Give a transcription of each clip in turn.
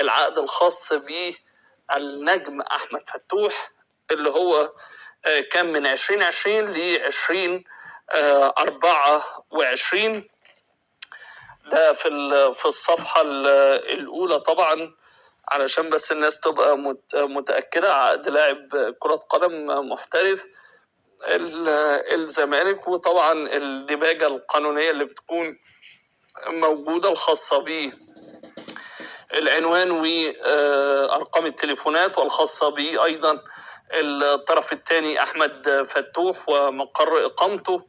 العقد الخاص بالنجم أحمد فتوح اللي هو كان من 2020 ل 2024. ده في الصفحة الأولى طبعا، علشان بس الناس تبقى متأكدة. عقد لاعب كرة قدم محترف الزمالك، وطبعا الدباجة القانونية اللي بتكون موجودة الخاصة به العنوان وأرقام التليفونات، والخاصة به أيضا الطرف الثاني أحمد فتوح ومقر إقامته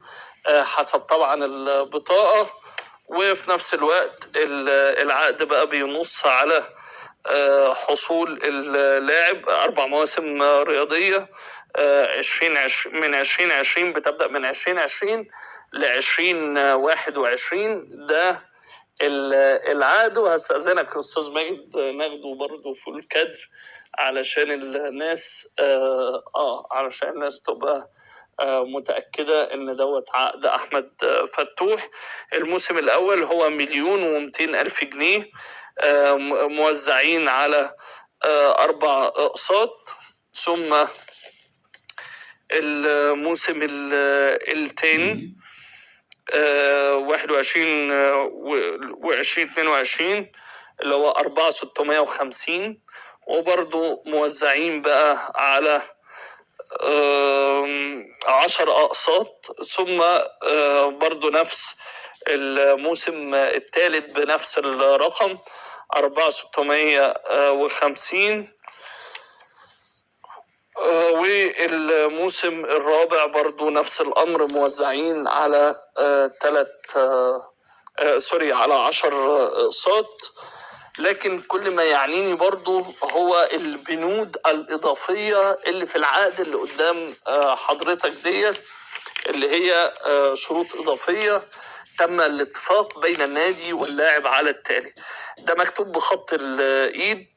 حسب طبعا البطاقة. وفي نفس الوقت العقد بقى بينص على حصول اللاعب 4 مواسم رياضية من 2020، بتبدأ من 2020 ل 2021. ده العقد. وهستأذنك أستاذ ماجد ناخده برضه في الكادر علشان الناس علشان الناس تبقى متأكدة إن دوت عقد أحمد فتوح. الموسم الأول هو 1,200,000 جنيه موزعين على 4 أقساط. ثم الموسم الثاني 21 و22 اللي هو 4,650، وبرضو موزعين بقى على 10 أقساط. ثم برضو نفس الموسم الثالث بنفس الرقم 4,650. والموسم الرابع برضو نفس الأمر، موزعين على على 10 أقساط. لكن كل ما يعنيني برضو هو البنود الإضافية اللي في العقد اللي قدام حضرتك ديت، اللي هي شروط إضافية تم الاتفاق بين النادي واللاعب على التالي. ده مكتوب بخط الإيد.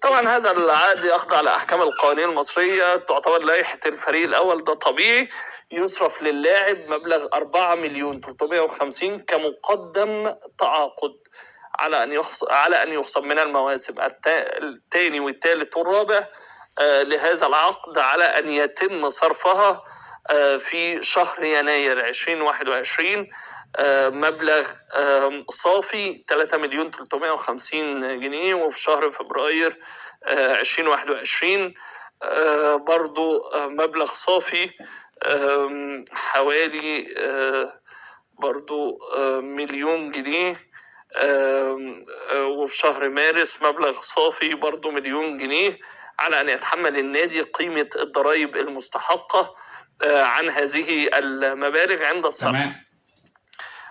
طبعا هذا العقد يخضع لأحكام القوانين المصرية، تعتبر لائحة الفريق الأول. ده طبيعي. يصرف للاعب مبلغ 4,350,000 كمقدم تعاقد على أن يخصم من المواسم الثاني والثالث والرابع لهذا العقد على أن يتم صرفها في شهر يناير 2021 مبلغ صافي 3,350,000 جنيه، وفي شهر فبراير 2021 برضو مبلغ صافي حوالي برضو 1,000,000 جنيه. وفي شهر مارس مبلغ صافي برضو 1,000,000 جنيه على أن يتحمل النادي قيمة الضرائب المستحقة عن هذه المبالغ عند الصرف.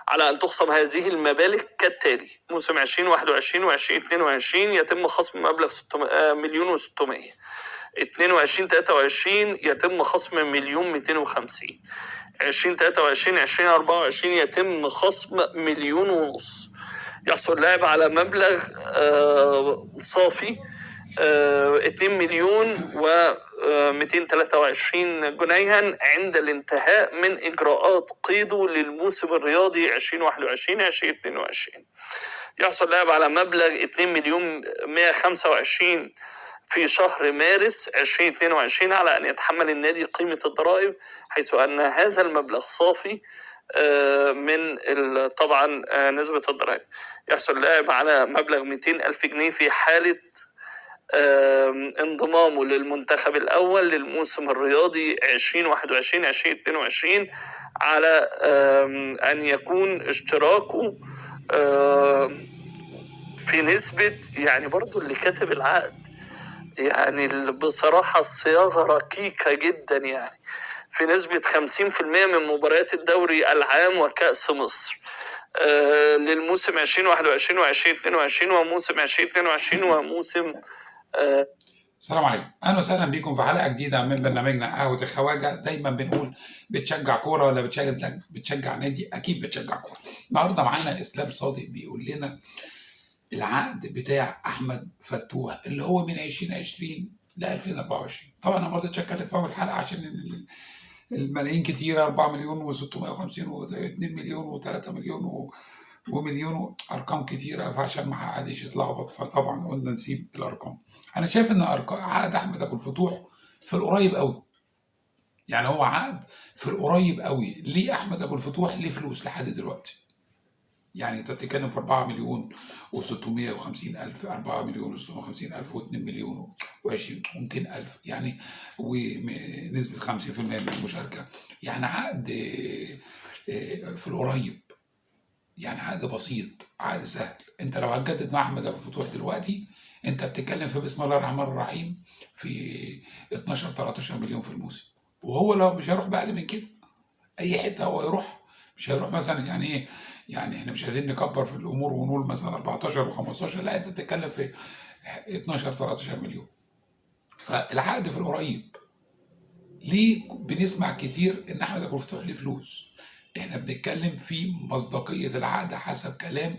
على أن تخصم هذه المبالغ كالتالي: موسم 2021 و 2022 يتم خصم مبلغ 1,600,000. 22-23 يتم خصم 1,250,000. 2023 2024 يتم خصم 1,500,000. يحصل اللاعب على مبلغ صافي 2,223,000 جنيها عند الانتهاء من إجراءات قيده للموسم الرياضي 2021-2022. يحصل اللاعب على مبلغ 2,125,000 في شهر مارس 2022 على أن يتحمل النادي قيمة الضرائب، حيث أن هذا المبلغ صافي من طبعا نسبة الضرائب. يحصل اللاعب على مبلغ 200,000 جنيه في حالة انضمامه للمنتخب الأول للموسم الرياضي 2021-2022 على أن يكون اشتراكه في نسبة، يعني برضو اللي كاتب العقد يعني بصراحة الصياغة ركيكة جدا، يعني في نسبة 50% من مباريات الدوري العام وكأس مصر للموسم 2021 و2022 وموسم 2022 وموسم السلام عليكم، اهلا وسهلا بكم في حلقه جديده من برنامجنا قهوه الخواجه. دايما بنقول بتشجع كوره ولا بتشجع نادي؟ اكيد بتشجع كوره. النهارده معانا اسلام صادق بيقول لنا العقد بتاع احمد فتوح اللي هو من 2020 ل 2024. طبعا انا ما رضيتش اتكلم في اول حلقه عشان الملايين كتيره، 4,650,000 و2 مليون و3 مليون ومليون، ارقام كتيره، فعشان ما حدش يتلخبط فطبعا قلنا نسيب الارقام. انا شايف ان عقد احمد ابو الفتوح في القريب قوي، يعني هو عقد في القريب قوي. ليه احمد ابو الفتوح ليه فلوس لحد دلوقتي؟ يعني انت بتتكلم في 4 مليون و650 الف، 4 مليون و650 الف و2 مليون و20 و200 الف يعني، ونسبه 50% من المشاركه. يعني عقد في القريب، يعني عقد بسيط، عقد سهل. انت لو هتجدد مع احمد ابو الفتوح دلوقتي، انت بتتكلم في بسم الله الرحمن الرحيم في 12 13 مليون في الموسم. وهو لو مش هيروح باقل من كده، اي حته هو يروح، مش هيروح مثلا يعني ايه، يعني احنا مش عايزين نكبر في الامور ونقول مثلا 14 و15، لا انت بتتكلم في 12 13 مليون. فالعقد في القريب. ليه بنسمع كتير ان احمد ابو الفتوح ليه فلوس؟ احنا بنتكلم في مصداقيه العقد حسب كلام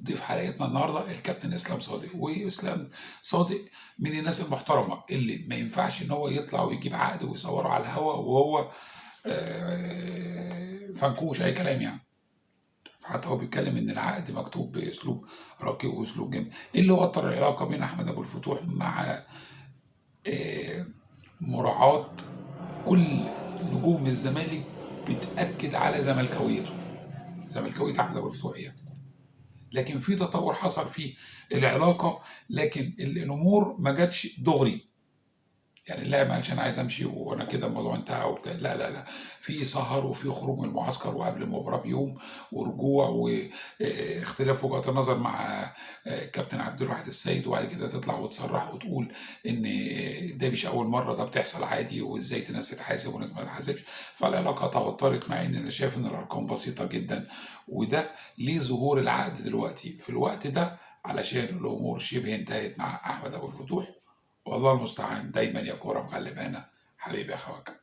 ضيف حلقتنا النهارده الكابتن اسلام صادق. واسلام صادق من الناس المحترمه اللي ما ينفعش ان هو يطلع ويجيب عقد ويصوره على الهوا وهو فنكوش اي كلام يعني. حتى هو بيتكلم ان العقد مكتوب باسلوب راقي واسلوب جميل. ايه اللي وتر العلاقه بين احمد ابو الفتوح مع مراعاه كل نجوم الزمالك بتاكد على زملكاويته، زملكاويه احمد ابو الفتوح يعني. لكن في تطور حصل في العلاقه، لكن الامور ما جاتش دغري. يعني اللاعب ما قالش انا عايز امشي وانا كده الموضوع انتهى لا لا لا، في سهر وفي خروج من المعسكر وقبل المباراه بيوم ورجوع واختلاف وجهات النظر مع كابتن عبد الواحد السيد، وبعد كده تطلع وتصرح وتقول ان ده مش اول مره، ده بتحصل عادي، وازاي ناس تتحاسب وناس ما تتحاسبش. فالعلاقه توترت، مع ان انا شايف ان الارقام بسيطه جدا. وده ليه ظهور العقد دلوقتي في الوقت ده، علشان الامور شبه انتهت مع احمد ابو الفتوح. والله المستعان. دايما يا كوره مغلبانا حبيبي يا خواجه.